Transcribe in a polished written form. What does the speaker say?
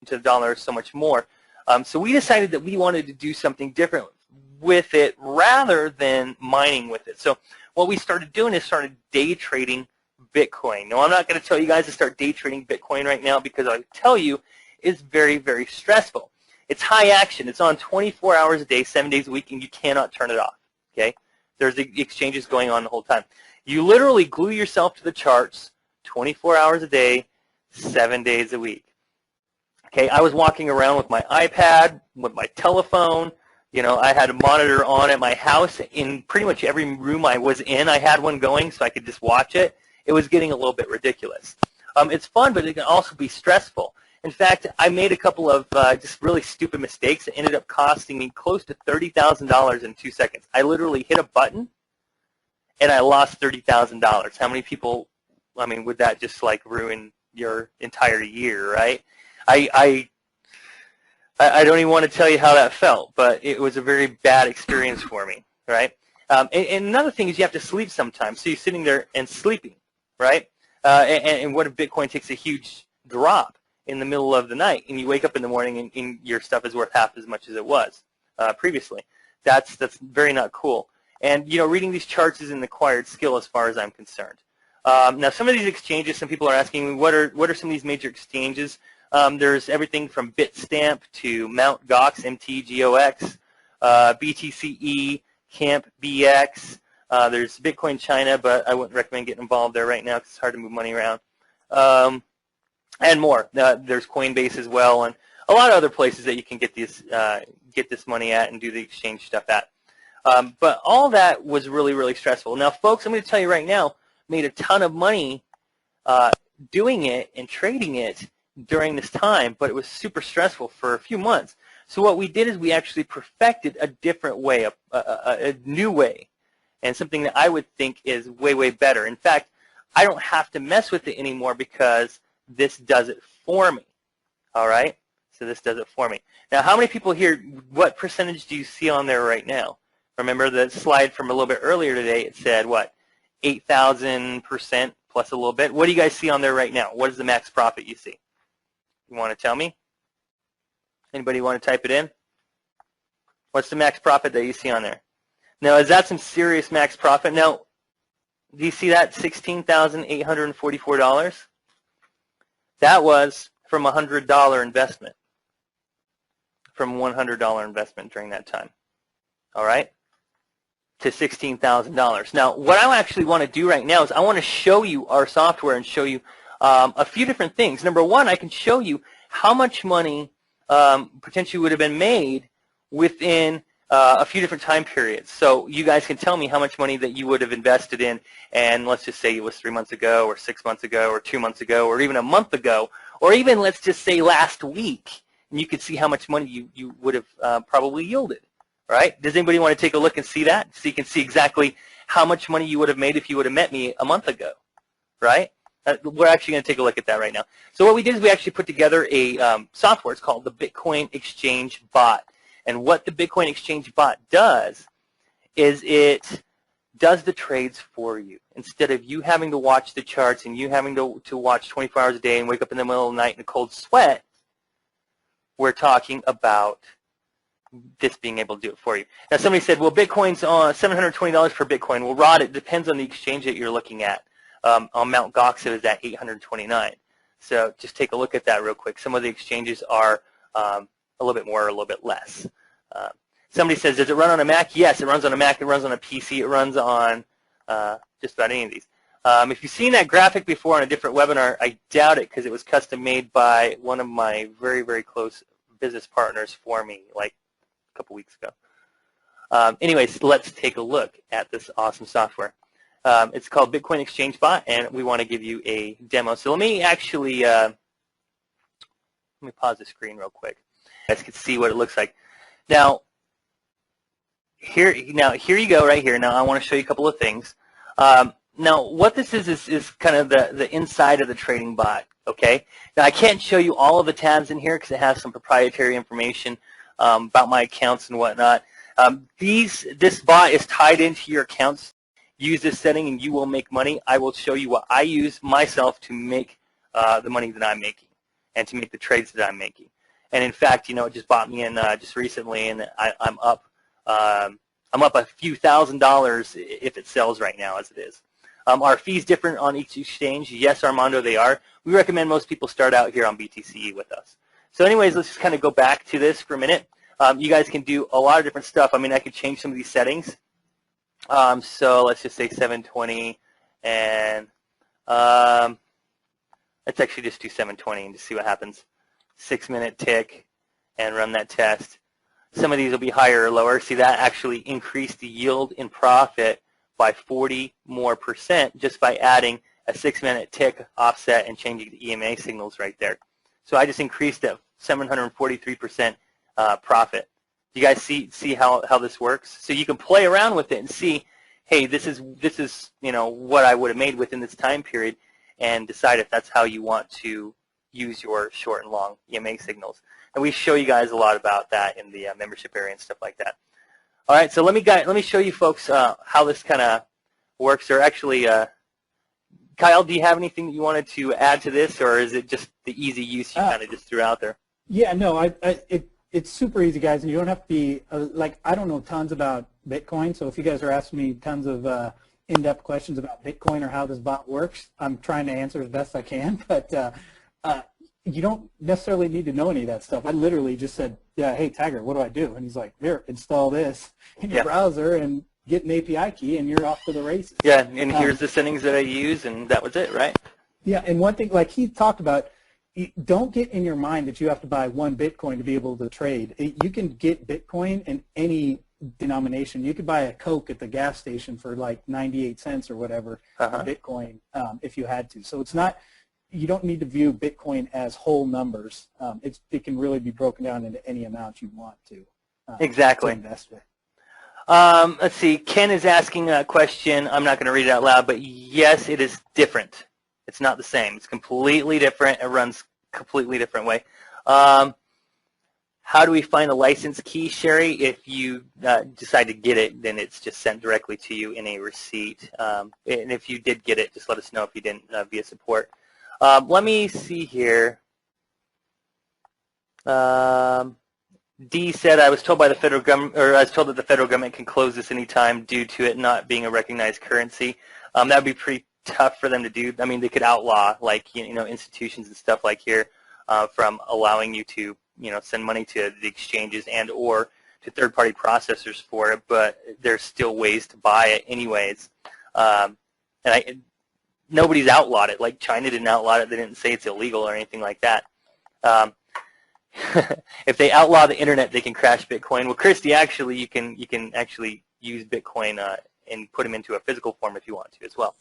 to the dollar so much more. So we decided that we wanted to do something different with it rather than mining with it. So what we started doing is started day trading Bitcoin. Now, I'm not going to tell you guys to start day trading Bitcoin right now because I tell you it's very, very stressful. It's high action. It's on 24 hours a day, 7 days a week, and you cannot turn it off. Okay? There's exchanges going on the whole time. You literally glue yourself to the charts 24 hours a day, 7 days a week. Okay, I was walking around with my iPad, with my telephone. You know, I had a monitor on at my house. In pretty much every room I was in, I had one going so I could just watch it. It was getting a little bit ridiculous. It's fun, but it can also be stressful. In fact, I made a couple of just really stupid mistakes that ended up costing me close to $30,000 in 2 seconds. I literally hit a button, and I lost $30,000. How many people, I mean, would that just like ruin your entire year, right? I don't even want to tell you how that felt, but it was a very bad experience for me, right? And another thing is you have to sleep sometimes. So you're sitting there and sleeping, right? And what if Bitcoin takes a huge drop in the middle of the night, and you wake up in the morning and your stuff is worth half as much as it was previously? That's very not cool. And you know, reading these charts is an acquired skill as far as I'm concerned. Now, some of these exchanges, some people are asking me, what are some of these major exchanges? There's everything from Bitstamp to Mt. Gox, MTGOX, BTCE, Camp BX. There's Bitcoin China, but I wouldn't recommend getting involved there right now because it's hard to move money around. And more. There's Coinbase as well, and a lot of other places that you can get this money at and do the exchange stuff at. But all that was really, really stressful. Now, folks, I'm going to tell you right now, made a ton of money doing it and trading it during this time, but it was super stressful for a few months. So what we did is we actually perfected a different way, a new way, and something that I would think is way, way better. In fact, I don't have to mess with it anymore because this does it for me. All right? So this does it for me. Now, how many people here, what percentage do you see on there right now? Remember the slide from a little bit earlier today, it said what? 8,000% plus a little bit. What do you guys see on there right now? What is the max profit you see? You want to tell me? Anybody want to type it in? What's the max profit that you see on there? Now, is that some serious max profit? Now, do you see that $16,844? That was from a $100 investment, from $100 investment during that time, all right, to $16,000. Now, what I actually want to do right now is I want to show you our software and show you a few different things. Number one, I can show you how much money potentially would have been made within a few different time periods. So you guys can tell me how much money that you would have invested in, and let's just say it was 3 months ago or 6 months ago or 2 months ago or even a month ago, or even let's just say last week, and you could see how much money you would have probably yielded, right? Does anybody want to take a look and see that? So you can see exactly how much money you would have made if you would have met me a month ago, right? We're actually going to take a look at that right now. So what we did is we actually put together a software. It's called the Bitcoin Exchange Bot. And what the Bitcoin Exchange Bot does is it does the trades for you. Instead of you having to watch the charts and you having to watch 24 hours a day and wake up in the middle of the night in a cold sweat, we're talking about this being able to do it for you. Now, somebody said, well, Bitcoin's $720 per Bitcoin. Well, Rod, it depends on the exchange that you're looking at. On Mt. Gox, it was at $829. So just take a look at that real quick. Some of the exchanges are a little bit more or a little bit less. Somebody says, does it run on a Mac? Yes, it runs on a Mac. It runs on a PC. It runs on just about any of these. If you've seen that graphic before on a different webinar, I doubt it because it was custom made by one of my very, very close business partners for me like a couple weeks ago. Anyways, let's take a look at this awesome software. It's called Bitcoin Exchange Bot, and we want to give you a demo. So let me actually let me pause the screen real quick. You guys can see what it looks like. Now here you go right here. Now I want to show you a couple of things. Now what this is kind of the inside of the trading bot. Okay. Now I can't show you all of the tabs in here because it has some proprietary information about my accounts and whatnot. This bot is tied into your accounts. Use this setting and you will make money. I will show you what I use myself to make the money that I'm making and to make the trades that I'm making. And in fact, it just bought me in just recently, and I'm up a few $1,000s if it sells right now as it is. Are fees different on each exchange? Yes, Armando, they are. We recommend most people start out here on BTCE with us. So anyways, let's just kind of go back to this for a minute. You guys can do a lot of different stuff. I mean, I could change some of these settings. So let's just say 720, and let's actually just do 720 and just see what happens. 6-minute tick, and run that test. Some of these will be higher or lower. See, that actually increased the yield in profit by 40% more just by adding a 6-minute tick offset and changing the EMA signals right there. So I just increased that 743% profit. You guys see how this works? So you can play around with it and see, hey, this is what I would have made within this time period, and decide if that's how you want to use your short and long EMA signals. And we show you guys a lot about that in the membership area and stuff like that. All right, so let me show you folks how this kind of works. Or actually, Kyle, do you have anything that you wanted to add to this, or is it just the easy use you kind of just threw out there? Yeah, no, it's super easy, guys, and you don't have to be like, I don't know tons about Bitcoin, so if you guys are asking me tons of in-depth questions about Bitcoin or how this bot works, I'm trying to answer as best I can, but you don't necessarily need to know any of that stuff. I literally just said, yeah, hey, Tiger, what do I do? And he's like, here, install this in your browser and get an API key, and you're off to the races. Yeah, and here's the settings that I use, and that was it, right? Yeah, and one thing, like he talked about, don't get in your mind that you have to buy one Bitcoin to be able to trade. You can get Bitcoin in any denomination. You could buy a Coke at the gas station for like 98 cents or whatever, Bitcoin, if you had to. So it's not, you don't need to view Bitcoin as whole numbers. It can really be broken down into any amount you want to. Exactly. To invest with. Let's see. Ken is asking a question. I'm not going to read it out loud, but yes, it is different. It's not the same. It's completely different. It runs completely different way. How do we find a license key, Sherry? If you decide to get it, then it's just sent directly to you in a receipt. And if you did get it, just let us know if you didn't via support. Let me see here. D said, I was told by the federal government, or I was told that the federal government can close this anytime due to it not being a recognized currency. That would be pretty tough for them to do. I mean, they could outlaw, like, institutions and stuff like here from allowing you to, send money to the exchanges and or to third-party processors for it, but there's still ways to buy it anyways. Nobody's outlawed it. Like, China didn't outlaw it. They didn't say it's illegal or anything like that. If they outlaw the internet, they can crash Bitcoin. Well, Christy, actually, you can actually use Bitcoin and put them into a physical form if you want to as well.